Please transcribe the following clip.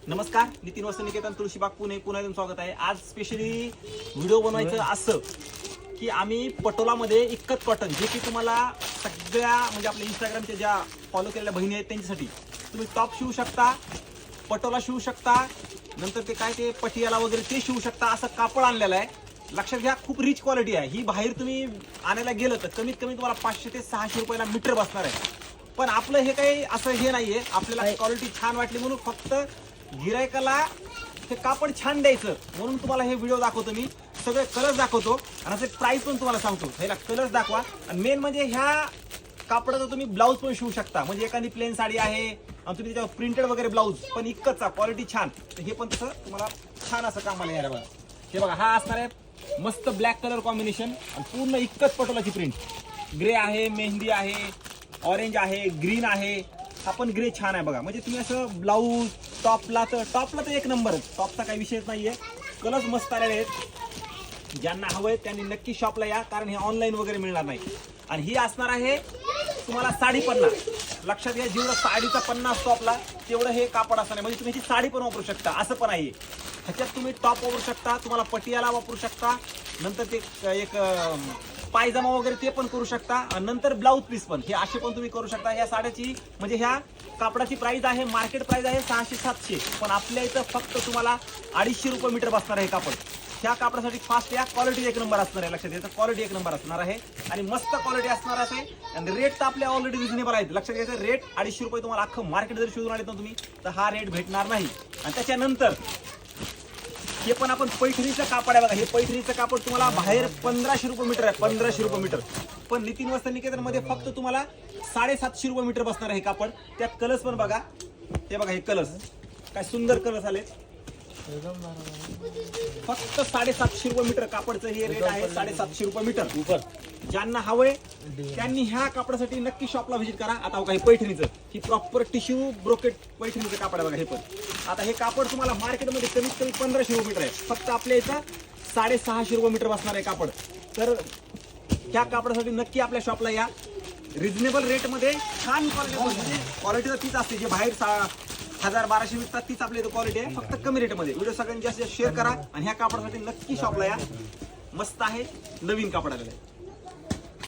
नमस्कार, नितीन वस्त्र निकेतन तुळशीबाग पुणे पुन्हा एकदा स्वागत आहे। आज स्पेशली व्हिडिओ बनवायचं असं की आम्ही पटोलामध्ये इक्कत कॉटन जे की तुम्हाला सगळ्या म्हणजे आपल्या इंस्टाग्रामच्या ज्या फॉलो केलेल्या बहिणी आहेत त्यांच्यासाठी तुम्ही टॉप शिवू शकता, पटोला शिवू शकता, नंतर ते काय ते पटियाला वगैरे ते शिवू शकता असं कापड आणलेलं आहे। लक्षात घ्या, खूप रिच क्वालिटी आहे ही। बाहेर तुम्ही आणायला गेलं तर कमीत कमी तुम्हाला 500 ते 600 रुपयाला मीटर बसणार आहे। पण आपलं हे काही असं हे नाहीये, आपल्याला क्वालिटी छान वाटली म्हणून फक्त गिरायकाला हे कापड छान द्यायचं म्हणून तुम्हाला हे व्हिडिओ दाखवतो। मी सगळे कलर्स दाखवतो आणि त्याचे प्राइस पण तुम्हाला सांगतो। ह्याला कलर्स दाखवा आणि मेन म्हणजे ह्या कापडाचा तुम्ही ब्लाऊज पण शिवू शकता। म्हणजे एखादी प्लेन साडी आहे आणि तुम्ही त्याच्यावर प्रिंटेड वगैरे ब्लाऊज पण इतकंच क्वालिटी छान, तर हे पण तसं तुम्हाला छान असं कामाला येणार बघा। हे बघा, हा असणार आहे मस्त ब्लॅक कलर कॉम्बिनेशन आणि पूर्ण इतकंच पटोलाची प्रिंट। ग्रे आहे, मेहंदी आहे, ऑरेंज आहे, ग्रीन आहे। हा पण ग्रे छान आहे बघा। म्हणजे तुम्ही असं ब्लाऊज टॉपला तर एक नंबरच, टॉपचा काही विषयच नाहीये। कलर्स मस्त आलेले आहेत। ज्यांना हवंय त्यांनी नक्की शॉपला या, कारण हे ऑनलाईन वगैरे मिळणार नाही। आणि ही असणार आहे तुम्हाला 50. लक्षात घ्या, जेवढं साडीचा 50 टॉपला तेवढं हे कापड असणार आहे। म्हणजे तुम्ही ह्याची साडी पण वापरू शकता असं पण आहे। ह्याच्यात तुम्ही टॉप वापरू शकता, तुम्हाला पटियाला वापरू शकता, नंतर ते एक पायजामा वगैरे ते पण करू शकता आणि नंतर ब्लाऊज पीस पण हे असे पण तुम्ही करू शकता। ह्या साड्याची म्हणजे ह्या कापडाची प्राइस आहे, मार्केट प्राइस आहे 600-700, पण आपल्या इथं फक्त तुम्हाला 250 रुपये मीटर बसणार आहे कापड। ह्या कापडासाठी फास्ट या क्वालिटी एक नंबर असणार आहे। लक्षात घ्यायचं, क्वालिटी एक नंबर असणार आहे आणि मस्त क्वालिटी असणार आहे। आणि रेट तर आपले ऑलरेडी रिजनेबल आहेत। लक्षात घ्यायचं, रेट 250 रुपये तुम्हाला अख्खं मार्केट जर शोधून आले ना तुम्ही तर हा रेट भेटणार नाही। आणि त्याच्यानंतर हे पण आपण पैठणीचं कापड आहे बघा। हे पैठणीचं कापड तुम्हाला बाहेर 1500 रुपये मीटर आहे, 1500 रुपये मीटर, पण नितीन वस्त्र निकेतन मध्ये फक्त तुम्हाला 750 रुपये मीटर बसणार आहे कापड। त्यात कलर्स पण बघा, हे बघा, हे कलर्स काय सुंदर कलर्स आले। फक्त 750 रुपये मीटर कापडचं हे रेट आहे, 750 रुपये मीटर। ज्यांना हवंय त्यांनी ह्या कापडासाठी नक्की शॉपला व्हिजिट करा। आता बघा, हे पैठणीचं ही प्रॉपर टिश्यू ब्रोकेट पैठणीचं कापड आहे बघा। हे पण आता हे कापड तुम्हाला मार्केटमध्ये कमीत कमी 1500 रुपये मीटर आहे, फक्त आपल्या इथं 650 रुपये मीटर बसणार आहे कापड। तर ह्या कापडासाठी नक्की आपल्या शॉपला या। रिजनेबल रेट मध्ये छान क्वालिटी, म्हणजे क्वालिटी तर तीच असते जे बाहेर 1000-1200 विकतात तीच आपल्या इथं क्वालिटी आहे, फक्त कमी रेटमध्ये। व्हिडिओ सगळ्यांनी जास्त शेअर करा आणि ह्या कापडासाठी नक्की शॉपला या। मस्त आहे, नवीन कापड आलेलं आहे।